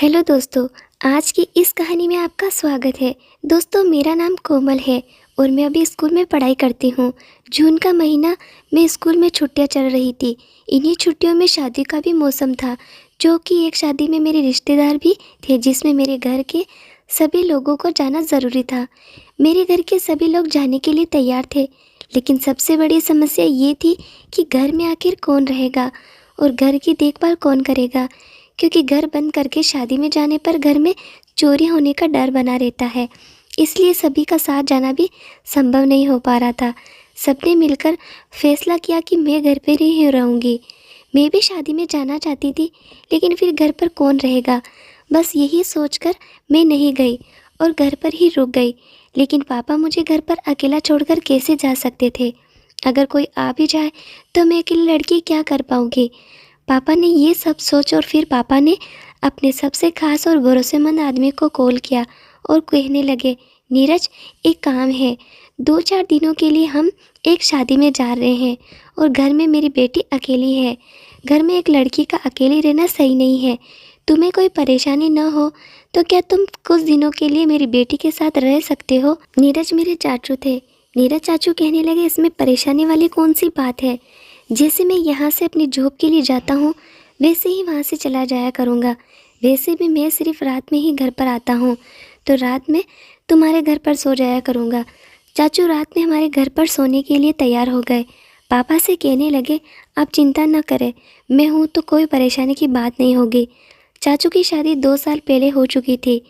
Hello दोस्तों। आज की इस कहानी में आपका स्वागत है। दोस्तों, मेरा नाम कोमल है और मैं अभी स्कूल में पढ़ाई करती हूँ। जून का महीना में स्कूल में छुट्टियाँ चल रही थी। इन्हीं छुट्टियों में शादी का भी मौसम था, जो कि एक शादी में मेरे रिश्तेदार भी थे, जिसमें मेरे घर के सभी लोगों को जाना ज़रूरी था। मेरे घर के सभी लोग जाने के लिए तैयार थे, लेकिन सबसे बड़ी समस्या ये थी कि घर में आखिर कौन रहेगा और घर की देखभाल कौन करेगा, क्योंकि घर बंद करके शादी में जाने पर घर में चोरी होने का डर बना रहता है। इसलिए सभी का साथ जाना भी संभव नहीं हो पा रहा था। सबने मिलकर फैसला किया कि मैं घर पर ही रहूँगी। मैं भी शादी में जाना चाहती थी, लेकिन फिर घर पर कौन रहेगा, बस यही सोचकर मैं नहीं गई और घर पर ही रुक गई। लेकिन पापा मुझे घर पर अकेला छोड़कर कैसे जा सकते थे? अगर कोई आ भी जाए तो मैं अकेली लड़की क्या कर पाऊँगी? पापा ने ये सब सोच और फिर पापा ने अपने सबसे खास और भरोसेमंद आदमी को कॉल किया और कहने लगे, नीरज, एक काम है। 2-4 दिनों के लिए हम एक शादी में जा रहे हैं और घर में मेरी बेटी अकेली है। घर में एक लड़की का अकेले रहना सही नहीं है। तुम्हें कोई परेशानी न हो तो क्या तुम कुछ दिनों के लिए मेरी बेटी के साथ रह सकते हो? नीरज मेरे चाचू थे। नीरज चाचू कहने लगे, इसमें परेशानी वाली कौन सी बात है? जैसे मैं यहाँ से अपनी जॉब के लिए जाता हूँ, वैसे ही वहाँ से चला जाया करूँगा। वैसे भी मैं सिर्फ रात में ही घर पर आता हूँ, तो रात में तुम्हारे घर पर सो जाया करूँगा। चाचू रात में हमारे घर पर सोने के लिए तैयार हो गए। पापा से कहने लगे, आप चिंता न करें, मैं हूँ तो कोई परेशानी की बात नहीं होगी। चाचू की शादी 2 साल पहले हो चुकी थी।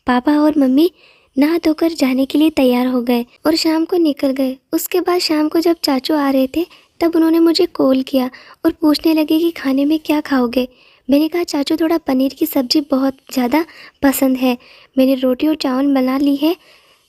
पापा और मम्मी नहा धोकर जाने के लिए तैयार हो गए और शाम को निकल गए। उसके बाद शाम को जब चाचू आ रहे थे, तब उन्होंने मुझे कॉल किया और पूछने लगे कि खाने में क्या खाओगे। मैंने कहा, चाचू थोड़ा पनीर की सब्ज़ी बहुत ज़्यादा पसंद है। मैंने रोटी और चावल बना ली है।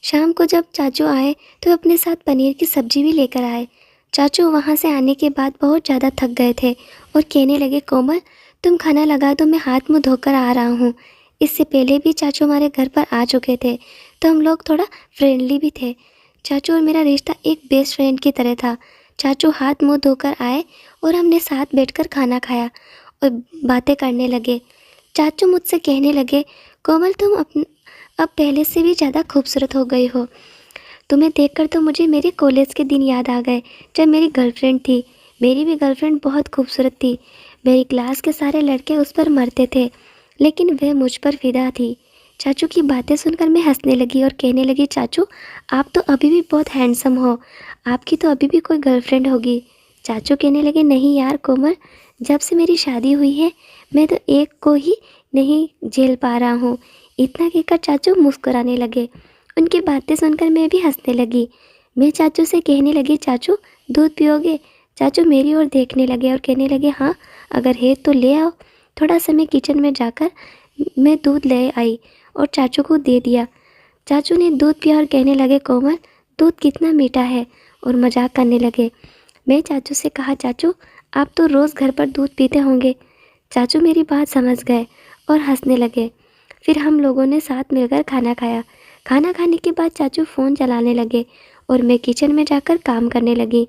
शाम को जब चाचू आए तो अपने साथ पनीर की सब्ज़ी भी लेकर आए। चाचू वहाँ से आने के बाद बहुत ज़्यादा थक गए थे और कहने लगे, कोमल, तुम खाना लगा दो, मैं हाथ मुँह धोकर आ रहा हूँ। इससे पहले भी चाचू हमारे घर पर आ चुके थे, तो हम लोग थोड़ा फ्रेंडली भी थे। चाचू और मेरा रिश्ता एक बेस्ट फ्रेंड की तरह था। चाचू हाथ मुंह धोकर आए और हमने साथ बैठकर खाना खाया और बातें करने लगे। चाचू मुझसे कहने लगे, कोमल, तुम अब पहले से भी ज़्यादा खूबसूरत हो गई हो। तुम्हें देखकर तो मुझे मेरे कॉलेज के दिन याद आ गए, जब मेरी गर्लफ्रेंड थी। मेरी भी गर्लफ्रेंड बहुत खूबसूरत थी। मेरी क्लास के सारे लड़के उस पर मरते थे, लेकिन वह मुझ पर फिदा थी। चाचू की बातें सुनकर मैं हंसने लगी और कहने लगी, चाचू, आप तो अभी भी बहुत हैंडसम हो। आपकी तो अभी भी कोई गर्लफ्रेंड होगी। चाचू कहने लगे, नहीं यार कोमल, जब से मेरी शादी हुई है, मैं तो एक को ही नहीं झेल पा रहा हूँ। इतना कहकर चाचू मुस्कुराने लगे। उनकी बातें सुनकर मैं भी हंसने लगी। मैं चाचू से कहने लगी, चाचू, दूध पियोगे? चाचू मेरी ओर देखने लगे और कहने लगे, हाँ, अगर है तो ले आओ। थोड़ा समय किचन में जाकर मैं दूध ले आई और चाचू को दे दिया। चाचू ने दूध पिया और कहने लगे, कोमल, दूध कितना मीठा है, और मजाक करने लगे। मैं चाचू से कहा, चाचू, आप तो रोज़ घर पर दूध पीते होंगे। चाचू मेरी बात समझ गए और हंसने लगे। फिर हम लोगों ने साथ मिलकर खाना खाया। खाना खाने के बाद चाचू फ़ोन चलाने लगे और मैं किचन में जाकर काम करने लगी।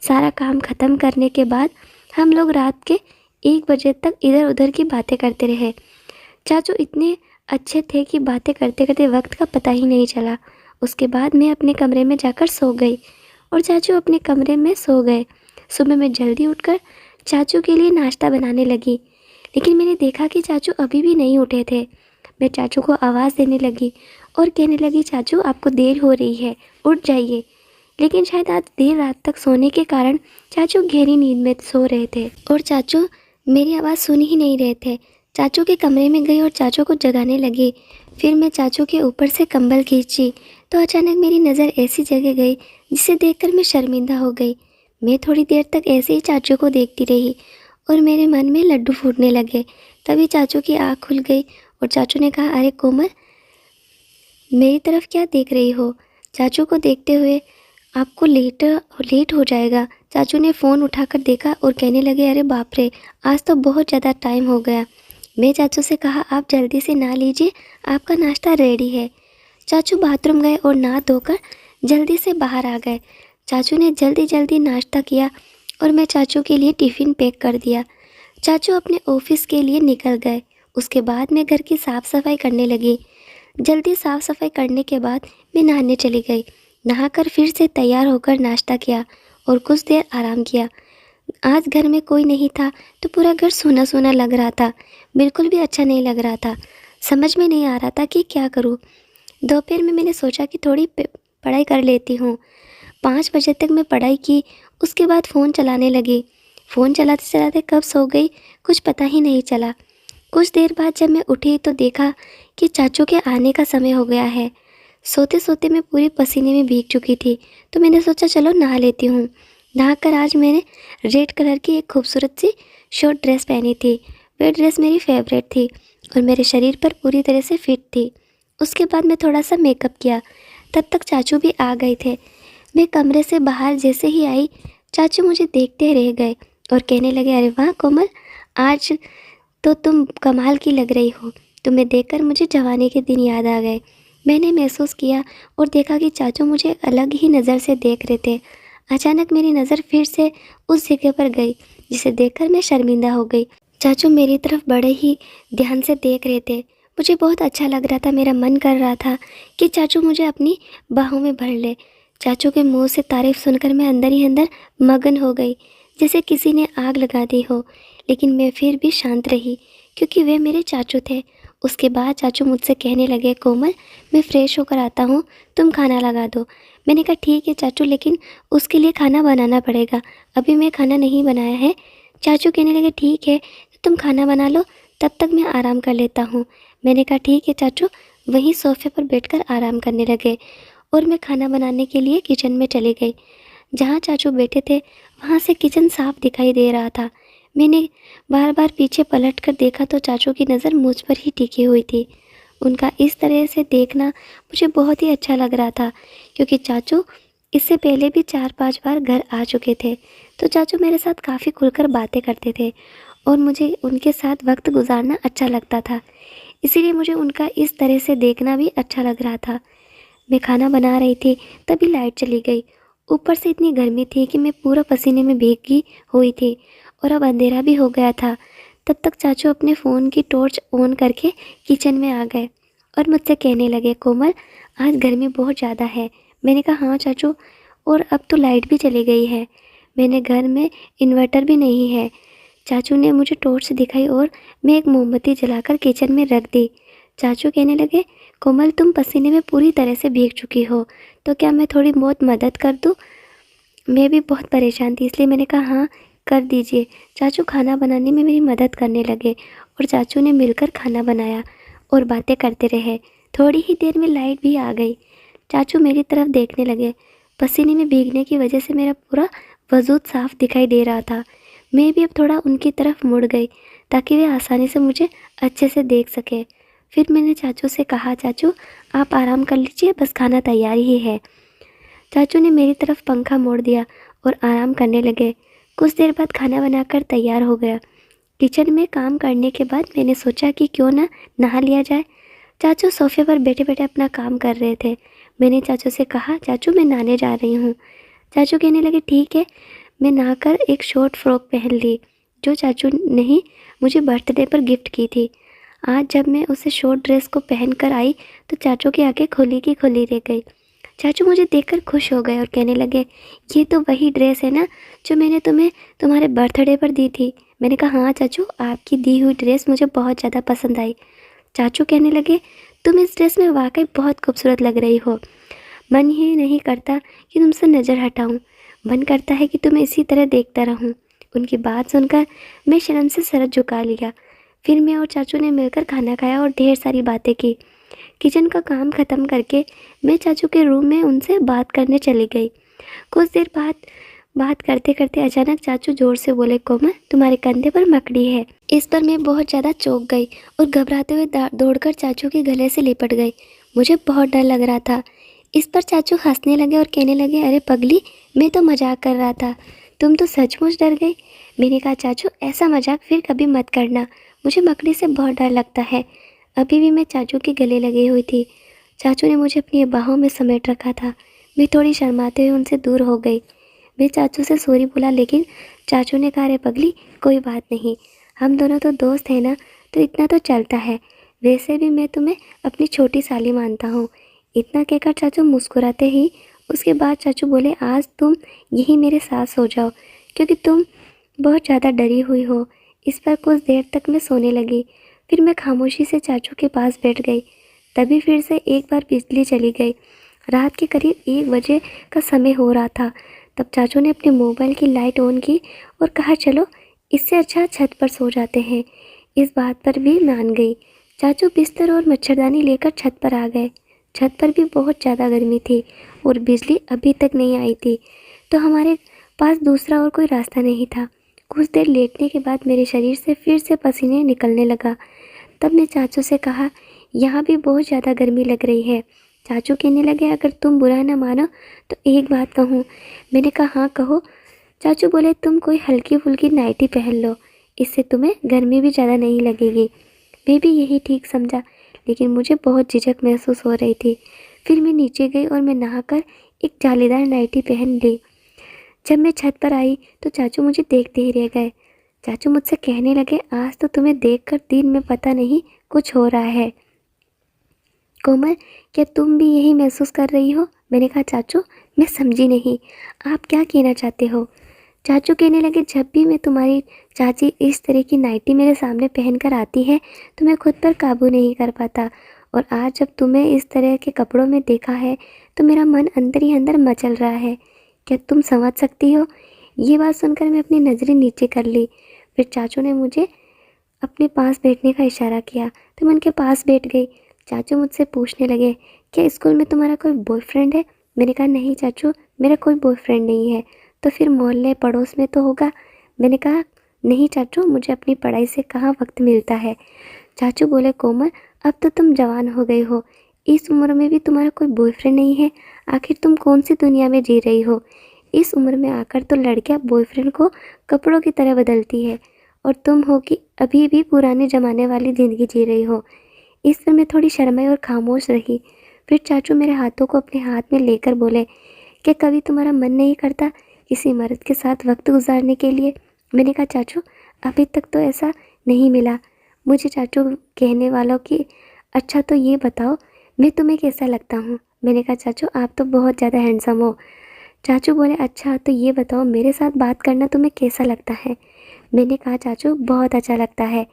सारा काम ख़त्म करने के बाद हम लोग रात के 1 बजे तक इधर उधर की बातें करते रहे। चाचू इतने अच्छे थे कि बातें करते करते वक्त का पता ही नहीं चला। उसके बाद मैं अपने कमरे में जाकर सो गई और चाचू अपने कमरे में सो गए। सुबह मैं जल्दी उठकर चाचू के लिए नाश्ता बनाने लगी, लेकिन मैंने देखा कि चाचू अभी भी नहीं उठे थे। मैं चाचू को आवाज़ देने लगी और कहने लगी, चाचू, आपको देर हो रही है, उठ जाइए। लेकिन शायद आज देर रात तक सोने के कारण चाचू गहरी नींद में सो रहे थे और चाचू मेरी आवाज़ सुन ही नहीं रहे थे। चाचू के कमरे में गई और चाचू को जगाने लगी। फिर मैं चाचू के ऊपर से कंबल खींची तो अचानक मेरी नज़र ऐसी जगह गई जिसे देखकर मैं शर्मिंदा हो गई। मैं थोड़ी देर तक ऐसे ही चाचू को देखती रही और मेरे मन में लड्डू फूटने लगे। तभी चाचू की आँख खुल गई और चाचू ने कहा, अरे कोमल, मेरी तरफ क्या देख रही हो? चाचू को देखते हुए, आपको लेट हो जाएगा। चाचू ने फ़ोन उठाकर देखा और कहने लगे, अरे बाप रे, आज तो बहुत ज़्यादा टाइम हो गया। मैं चाचू से कहा, आप जल्दी से नहा लीजिए, आपका नाश्ता रेडी है। चाचू बाथरूम गए और नहा धोकर जल्दी से बाहर आ गए। चाचू ने जल्दी जल्दी नाश्ता किया और मैं चाचू के लिए टिफ़िन पैक कर दिया। चाचू अपने ऑफिस के लिए निकल गए उसके बाद मैं घर की साफ़ सफाई करने लगी। जल्दी साफ़ सफाई करने के बाद मैं नहाने चली गई। नहाकर फिर से तैयार होकर नाश्ता किया और कुछ देर आराम किया। आज घर में कोई नहीं था तो पूरा घर सूना सूना लग रहा था। बिल्कुल भी अच्छा नहीं लग रहा था। समझ में नहीं आ रहा था कि क्या करूँ। दोपहर में मैंने सोचा कि थोड़ी पढ़ाई कर लेती हूँ। 5 बजे तक मैं पढ़ाई की। उसके बाद फ़ोन चलाने लगी। फ़ोन चलाते चलाते कब सो गई कुछ पता ही नहीं चला। कुछ देर बाद जब मैं उठी तो देखा कि चाचू के आने का समय हो गया है। सोते सोते मैं पूरी पसीने में भीग चुकी थी तो मैंने सोचा चलो नहा लेती हूँ। नहाकर आज मैंने रेड कलर की एक खूबसूरत सी शॉर्ट ड्रेस पहनी थी। वह ड्रेस मेरी फेवरेट थी और मेरे शरीर पर पूरी तरह से फिट थी। उसके बाद मैं थोड़ा सा मेकअप किया। तब तक चाचू भी आ गए थे। मैं कमरे से बाहर जैसे ही आई चाचू मुझे देखते रह गए और कहने लगे, अरे वाह कोमल, आज तो तुम कमाल की लग रही हो। तुम्हें देखकर मुझे जवानी के दिन याद आ गए। मैंने महसूस किया और देखा कि चाचू मुझे अलग ही नज़र से देख रहे थे। अचानक मेरी नज़र फिर से उस जगह पर गई जिसे देखकर मैं शर्मिंदा हो गई। चाचू मेरी तरफ बड़े ही ध्यान से देख रहे थे। मुझे बहुत अच्छा लग रहा था। मेरा मन कर रहा था कि चाचू मुझे अपनी बाहों में भर ले। चाचू के मुंह से तारीफ सुनकर मैं अंदर ही अंदर मगन हो गई, जैसे किसी ने आग लगा दी हो। लेकिन मैं फिर भी शांत रही क्योंकि वे मेरे चाचू थे। उसके बाद चाचू मुझसे कहने लगे, कोमल मैं फ़्रेश होकर आता हूँ, तुम खाना लगा दो। मैंने कहा ठीक है चाचू, लेकिन उसके लिए खाना बनाना पड़ेगा। अभी मैं खाना नहीं बनाया है। चाचू कहने लगे ठीक है तो तुम खाना बना लो, तब तक मैं आराम कर लेता हूँ। मैंने कहा ठीक है चाचू। वहीं सोफ़े पर बैठकर आराम करने लगे और मैं खाना बनाने के लिए किचन में चली गई। जहाँ चाचू बैठे थे वहाँ से किचन साफ दिखाई दे रहा था। मैंने बार बार पीछे पलट कर देखा तो चाचू की नज़र मुझ पर ही टिकी हुई थी। उनका इस तरह से देखना मुझे बहुत ही अच्छा लग रहा था क्योंकि चाचू इससे पहले भी 4-5 बार घर आ चुके थे। तो चाचू मेरे साथ काफ़ी खुलकर बातें करते थे और मुझे उनके साथ वक्त गुजारना अच्छा लगता था। इसीलिए मुझे उनका इस तरह से देखना भी अच्छा लग रहा था। मैं खाना बना रही थी तभी लाइट चली गई। ऊपर से इतनी गर्मी थी कि मैं पूरा पसीने में भीगी हुई थी और अब अंधेरा भी हो गया था। तब तक चाचू अपने फ़ोन की टॉर्च ऑन करके किचन में आ गए और मुझसे कहने लगे, कोमल आज गर्मी बहुत ज़्यादा है। मैंने कहा हाँ चाचू, और अब तो लाइट भी चली गई है। मैंने घर में इन्वर्टर भी नहीं है। चाचू ने मुझे टॉर्च दिखाई और मैं एक मोमबत्ती जलाकर किचन में रख दी। चाचू कहने लगे, कोमल तुम पसीने में पूरी तरह से भीग चुकी हो, तो क्या मैं थोड़ी बहुत मदद कर दूँ? मैं भी बहुत परेशान थी इसलिए मैंने कहा हाँ कर दीजिए। चाचू खाना बनाने में मेरी मदद करने लगे और चाचू ने मिलकर खाना बनाया और बातें करते रहे। थोड़ी ही देर में लाइट भी आ गई। चाचू मेरी तरफ देखने लगे। पसीने में भीगने की वजह से मेरा पूरा वजूद साफ दिखाई दे रहा था। मैं भी अब थोड़ा उनकी तरफ मुड़ गई ताकि वे आसानी से मुझे अच्छे से देख सके। फिर मैंने चाचू से कहा, चाचू आप आराम कर लीजिए, बस खाना तैयार ही है। चाचू ने मेरी तरफ पंखा मोड़ दिया और आराम करने लगे। कुछ देर बाद खाना बनाकर तैयार हो गया। किचन में काम करने के बाद मैंने सोचा कि क्यों ना नहा लिया जाए। चाचू सोफे पर बैठे बैठे अपना काम कर रहे थे। मैंने चाचू से कहा, चाचू मैं नहाने जा रही हूँ। चाचू कहने लगे ठीक है। मैं नहाकर एक शॉर्ट फ्रॉक पहन ली जो चाचू ने ही मुझे बर्थडे पर गिफ्ट की थी। आज जब मैं उसे शॉर्ट ड्रेस को पहन कर आई तो चाचू की आंखें खुली की खुली रह गई। चाचू मुझे देखकर खुश हो गए और कहने लगे, ये तो वही ड्रेस है ना जो मैंने तुम्हें तुम्हारे बर्थडे पर दी थी। मैंने कहा हाँ चाचू, आपकी दी हुई ड्रेस मुझे बहुत ज़्यादा पसंद आई। चाचू कहने लगे, तुम इस ड्रेस में वाकई बहुत खूबसूरत लग रही हो। मन ही नहीं करता कि तुमसे नज़र हटाऊं। मन करता है कि तुम्हें इसी तरह देखता रहूं। उनकी बात सुनकर मैं शर्म से सर झुका लिया। फिर मैं और चाचू ने मिलकर खाना खाया और ढेर सारी बातें की। किचन का काम ख़त्म करके मैं चाचू के रूम में उनसे बात करने चली गई। कुछ देर बाद बात करते करते अचानक चाचू जोर से बोले, कोमल तुम्हारे कंधे पर मकड़ी है। इस पर मैं बहुत ज़्यादा चौंक गई और घबराते हुए दौड़कर चाचू के गले से लिपट गई। मुझे बहुत डर लग रहा था। इस पर चाचू हंसने लगे और कहने लगे, अरे पगली, मैं तो मजाक कर रहा था, तुम तो सचमुच डर गई। मैंने कहा, चाचू ऐसा मजाक फिर कभी मत करना, मुझे मकड़ी से बहुत डर लगता है। अभी भी मैं चाचू के गले लगी हुई थी। चाचू ने मुझे अपनी बाहों में समेट रखा था। मैं थोड़ी शर्माते हुए उनसे दूर हो गई। मैं चाचू से सॉरी बोला लेकिन चाचू ने कहा, अरे पगली कोई बात नहीं, हम दोनों तो दोस्त हैं ना, तो इतना तो चलता है। वैसे भी मैं तुम्हें अपनी छोटी साली मानता हूँ। इतना कहकर चाचू मुस्कुराते ही उसके बाद चाचू बोले, आज तुम यहीं मेरे साथ सो जाओ क्योंकि तुम बहुत ज़्यादा डरी हुई हो। इस पर कुछ देर तक मैं सोने लगी। फिर मैं खामोशी से चाचू के पास बैठ गई। तभी फिर से एक बार बिजली चली गई। रात के करीब 1 बजे का समय हो रहा था। तब चाचू ने अपने मोबाइल की लाइट ऑन की और कहा, चलो इससे अच्छा छत पर सो जाते हैं। इस बात पर भी मान गई। चाचू बिस्तर और मच्छरदानी लेकर छत पर आ गए। छत पर भी बहुत ज़्यादा गर्मी थी और बिजली अभी तक नहीं आई थी, तो हमारे पास दूसरा और कोई रास्ता नहीं था। कुछ देर लेटने के बाद मेरे शरीर से फिर से पसीने निकलने लगा। तब मैं चाचू से कहा, यहाँ भी बहुत ज़्यादा गर्मी लग रही है। चाचू कहने लगे, अगर तुम बुरा न मानो तो एक बात कहूँ। मैंने कहा, हाँ कहो। चाचू बोले, तुम कोई हल्की फुल्की नाइटी पहन लो, इससे तुम्हें गर्मी भी ज़्यादा नहीं लगेगी। मैं भी यही ठीक समझा, लेकिन मुझे बहुत झिझक महसूस हो रही थी। फिर मैं नीचे गई और मैं नहाकर एक जालीदार नाइटी पहन ली। जब मैं छत पर आई तो चाचू मुझे देखते ही रह गए। चाचू मुझसे कहने लगे, आज तो तुम्हें देखकर दिन में पता नहीं कुछ हो रहा है। कोमल, क्या तुम भी यही महसूस कर रही हो? मैंने कहा, चाचू मैं समझी नहीं, आप क्या कहना चाहते हो? चाचू कहने लगे, जब भी मैं तुम्हारी चाची इस तरह की नाइटी मेरे सामने पहन कर आती है तो मैं खुद पर काबू नहीं कर पाता, और आज जब तुम्हें इस तरह के कपड़ों में देखा है तो मेरा मन अंदर ही अंदर मचल रहा है। क्या तुम समझ सकती हो? ये बात सुनकर मैं अपनी नज़रें नीचे कर ली। फिर चाचू ने मुझे अपने पास बैठने का इशारा किया तो मैं उनके पास बैठ गई। चाचू मुझसे पूछने लगे, क्या स्कूल में तुम्हारा कोई बॉयफ्रेंड है? मैंने कहा, नहीं चाचू, मेरा कोई बॉयफ्रेंड नहीं है। तो फिर मोहल्ले पड़ोस में तो होगा। मैंने कहा, नहीं चाचू, मुझे अपनी पढ़ाई से कहाँ वक्त मिलता है। चाचू बोले, कोमल, अब तो तुम जवान हो गई हो, इस उम्र में भी तुम्हारा कोई बॉयफ्रेंड नहीं है? आखिर तुम कौन सी दुनिया में जी रही हो? इस उम्र में आकर तो लड़कियां बॉयफ्रेंड को कपड़ों की तरह बदलती है, और तुम हो कि अभी भी पुराने ज़माने वाली ज़िंदगी जी रही हो। इस पर मैं थोड़ी शर्माई और खामोश रही। फिर चाचू मेरे हाथों को अपने हाथ में लेकर बोले, क्या कभी तुम्हारा मन नहीं करता किसी मर्द के साथ वक्त गुजारने के लिए? मैंने कहा, चाचू अभी तक तो ऐसा नहीं मिला मुझे। चाचू कहने वालों की, अच्छा तो ये बताओ मैं तुम्हें कैसा लगता हूँ? मैंने कहा, चाचू आप तो बहुत ज़्यादा हैंडसम हो। चाचू बोले, अच्छा तो ये बताओ मेरे साथ बात करना तुम्हें कैसा लगता है? मैंने कहा, चाचू बहुत अच्छा लगता है।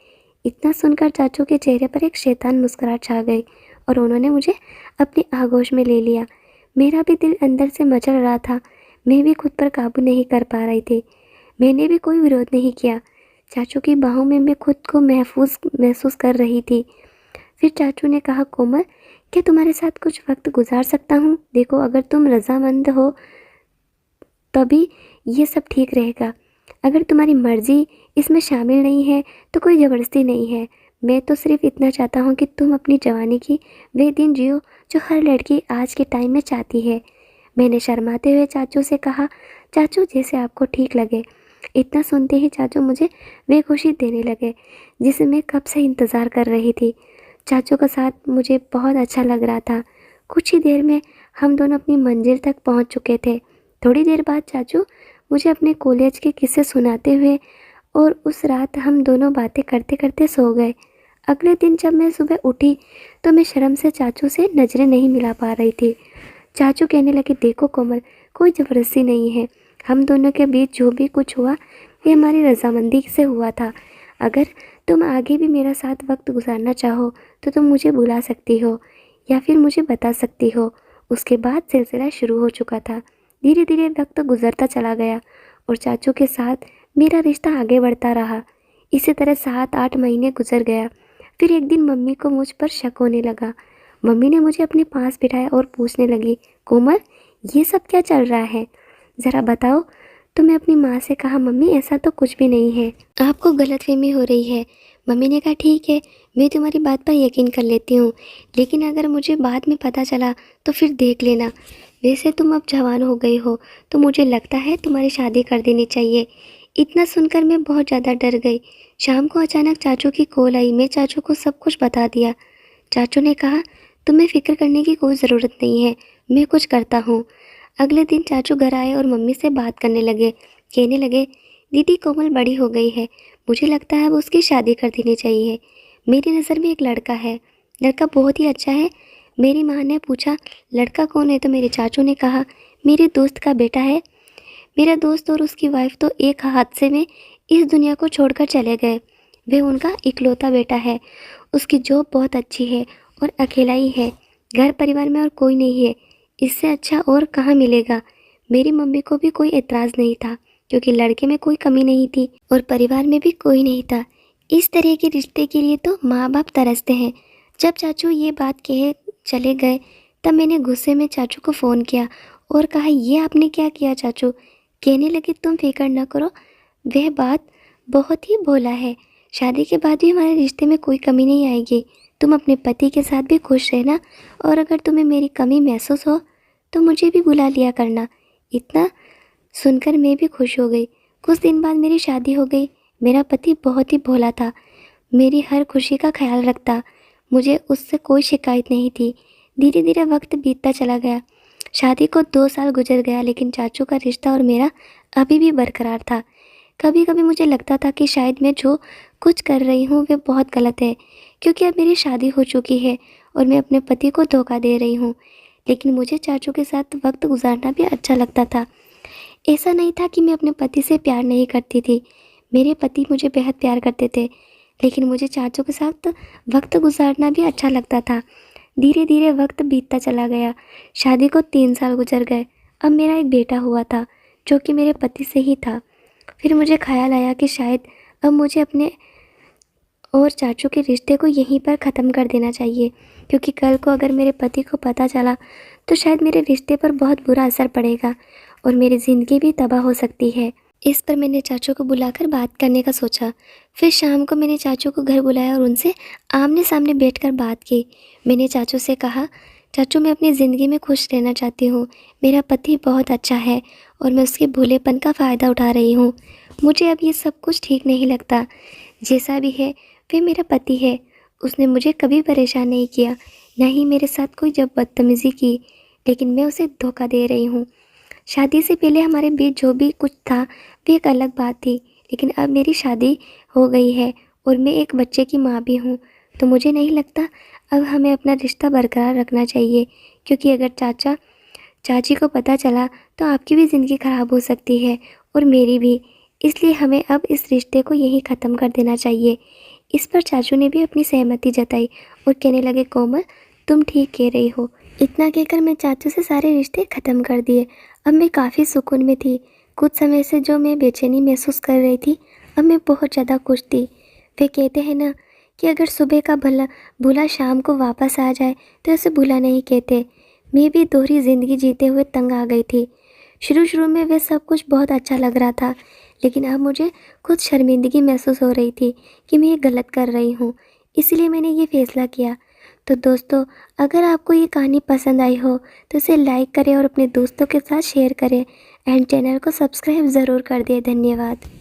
इतना सुनकर चाचू के चेहरे पर एक शैतान मुस्कुराहट छा गई और उन्होंने मुझे अपनी आगोश में ले लिया। मेरा भी दिल अंदर से मचल रहा था। मैं भी खुद पर काबू नहीं कर पा रही थी। मैंने भी कोई विरोध नहीं किया। चाचू की बाहों में मैं खुद को महफूज महसूस कर रही थी। फिर चाचू ने कहा, कोमल, क्या तुम्हारे साथ कुछ वक्त गुजार सकता हूँ? देखो, अगर तुम रज़ामंद हो तभी ये सब ठीक रहेगा। अगर तुम्हारी मर्ज़ी इसमें शामिल नहीं है तो कोई ज़बरदस्ती नहीं है। मैं तो सिर्फ इतना चाहता हूँ कि तुम अपनी जवानी की वे दिन जियो जो हर लड़की आज के टाइम में चाहती है। मैंने शर्माते हुए चाचू से कहा, चाचू जैसे आपको ठीक लगे। इतना सुनते ही चाचू मुझे वे खुशी देने लगे जिसे मैं कब से इंतज़ार कर रही थी। चाचू का साथ मुझे बहुत अच्छा लग रहा था। कुछ ही देर में हम दोनों अपनी मंजिल तक पहुंच चुके थे। थोड़ी देर बाद चाचू मुझे अपने कॉलेज के किस्से सुनाते हुए और उस रात हम दोनों बातें करते करते सो गए। अगले दिन जब मैं सुबह उठी तो मैं शर्म से चाचू से नज़रें नहीं मिला पा रही थी। चाचू कहने लगे, देखो कोमल, कोई ज़बरदस्ती नहीं है। हम दोनों के बीच जो भी कुछ हुआ ये हमारी रजामंदी से हुआ था। अगर तुम आगे भी मेरा साथ वक्त गुजारना चाहो तो तुम मुझे बुला सकती हो या फिर मुझे बता सकती हो। उसके बाद सिलसिला शुरू हो चुका था। धीरे धीरे वक्त गुजरता चला गया और चाचू के साथ मेरा रिश्ता आगे बढ़ता रहा। इसी तरह 7-8 महीने गुजर गया। फिर एक दिन मम्मी को मुझ पर शक होने लगा। मम्मी ने मुझे अपने पास बिठाया और पूछने लगी, कोमल, ये सब क्या चल रहा है? ज़रा बताओ। तो मैं अपनी माँ से कहा, मम्मी ऐसा तो कुछ भी नहीं है, आपको गलतफहमी हो रही है। मम्मी ने कहा, ठीक है, मैं तुम्हारी बात पर यकीन कर लेती हूँ, लेकिन अगर मुझे बाद में पता चला तो फिर देख लेना। वैसे तुम अब जवान हो गई हो तो मुझे लगता है तुम्हारी शादी कर देनी चाहिए। इतना सुनकर मैं बहुत ज़्यादा डर गई। शाम को अचानक चाचू की कॉल आई। मैं चाचू को सब कुछ बता दिया। चाचू ने कहा, तुम्हें फ़िक्र करने की कोई ज़रूरत नहीं है, मैं कुछ करता हूँ। अगले दिन चाचू घर आए और मम्मी से बात करने लगे। कहने लगे, दीदी कोमल बड़ी हो गई है, मुझे लगता है अब उसकी शादी कर देनी चाहिए। मेरी नज़र में एक लड़का है। लड़का बहुत ही अच्छा है। मेरी माँ ने पूछा लड़का कौन है, तो मेरे चाचू ने कहा मेरे दोस्त का बेटा है। मेरा दोस्त और उसकी वाइफ तो एक हादसे में इस दुनिया को छोड़कर चले गए। वह उनका इकलौता बेटा है। उसकी जॉब बहुत अच्छी है और अकेला ही है। घर परिवार में और कोई नहीं है। इससे अच्छा और कहाँ मिलेगा। मेरी मम्मी को भी कोई एतराज़ नहीं था, क्योंकि लड़के में कोई कमी नहीं थी और परिवार में भी कोई नहीं था। इस तरह के रिश्ते के लिए तो माँ बाप तरसते हैं। जब चाचू ये बात कहे चले गए, तब मैंने गुस्से में चाचू को फ़ोन किया और कहा ये आपने क्या किया चाचू। कहने लगे तुम फिक्र न करो, वह बात बहुत ही भोला है। शादी के बाद भी हमारे रिश्ते में कोई कमी नहीं आएगी। तुम अपने पति के साथ भी खुश रहना, और अगर तुम्हें मेरी कमी महसूस हो तो मुझे भी बुला लिया करना। इतना सुनकर मैं भी खुश हो गई। कुछ दिन बाद मेरी शादी हो गई। मेरा पति बहुत ही भोला था, मेरी हर खुशी का ख्याल रखता। मुझे उससे कोई शिकायत नहीं थी। धीरे धीरे वक्त बीतता चला गया। शादी को 2 साल गुजर गया, लेकिन चाचू का रिश्ता और मेरा अभी भी बरकरार था। कभी कभी मुझे लगता था कि शायद मैं जो कुछ कर रही हूँ वह बहुत गलत है, क्योंकि अब मेरी शादी हो चुकी है और मैं अपने पति को धोखा दे रही हूँ। लेकिन मुझे चाचू के साथ वक्त गुजारना भी अच्छा लगता था। ऐसा नहीं था कि मैं अपने पति से प्यार नहीं करती थी। मेरे पति मुझे बेहद प्यार करते थे, लेकिन मुझे चाचू के साथ वक्त गुजारना भी अच्छा लगता था। धीरे धीरे वक्त बीतता चला गया। शादी को 3 साल गुजर गए। अब मेरा एक बेटा हुआ था, जो कि मेरे पति से ही था। फिर मुझे ख्याल आया कि शायद अब मुझे अपने और चाचू के रिश्ते को यहीं पर ख़त्म कर देना चाहिए, क्योंकि कल को अगर मेरे पति को पता चला तो शायद मेरे रिश्ते पर बहुत बुरा असर पड़ेगा और मेरी ज़िंदगी भी तबाह हो सकती है। इस पर मैंने चाचू को बुलाकर बात करने का सोचा। फिर शाम को मैंने चाचू को घर बुलाया और उनसे आमने सामने बैठकर बात की। मैंने चाचू से कहा चाचू, मैं अपनी ज़िंदगी में खुश रहना चाहती हूँ। मेरा पति बहुत अच्छा है और मैं उसके भोलेपन का फ़ायदा उठा रही हूँ। मुझे अब ये सब कुछ ठीक नहीं लगता। जैसा भी है वह मेरा पति है। उसने मुझे कभी परेशान नहीं किया, न ही मेरे साथ कोई जब बदतमीज़ी की, लेकिन मैं उसे धोखा दे रही हूँ। शादी से पहले हमारे बीच जो भी कुछ था वो एक अलग बात थी, लेकिन अब मेरी शादी हो गई है और मैं एक बच्चे की माँ भी हूँ। तो मुझे नहीं लगता अब हमें अपना रिश्ता बरकरार रखना चाहिए, क्योंकि अगर चाचा चाची को पता चला तो आपकी भी ज़िंदगी ख़राब हो सकती है और मेरी भी। इसलिए हमें अब इस रिश्ते को यहीं ख़त्म कर देना चाहिए। इस पर चाचू ने भी अपनी सहमति जताई और कहने लगे कोमल, तुम ठीक कह रही हो। इतना कहकर मैं चाचू से सारे रिश्ते ख़त्म कर दिए। अब मैं काफ़ी सुकून में थी। कुछ समय से जो मैं बेचैनी महसूस कर रही थी, अब मैं बहुत ज़्यादा खुश थी। वे कहते हैं ना कि अगर सुबह का भूला शाम को वापस आ जाए तो उसे भूला नहीं कहते। मैं भी दोहरी ज़िंदगी जीते हुए तंग आ गई थी। शुरू शुरू में वह सब कुछ बहुत अच्छा लग रहा था, लेकिन अब मुझे खुद शर्मिंदगी महसूस हो रही थी कि मैं ये गलत कर रही हूँ। इसलिए मैंने ये फ़ैसला किया। तो दोस्तों, अगर आपको ये कहानी पसंद आई हो तो इसे लाइक करें और अपने दोस्तों के साथ शेयर करें एंड चैनल को सब्सक्राइब ज़रूर कर दें। धन्यवाद।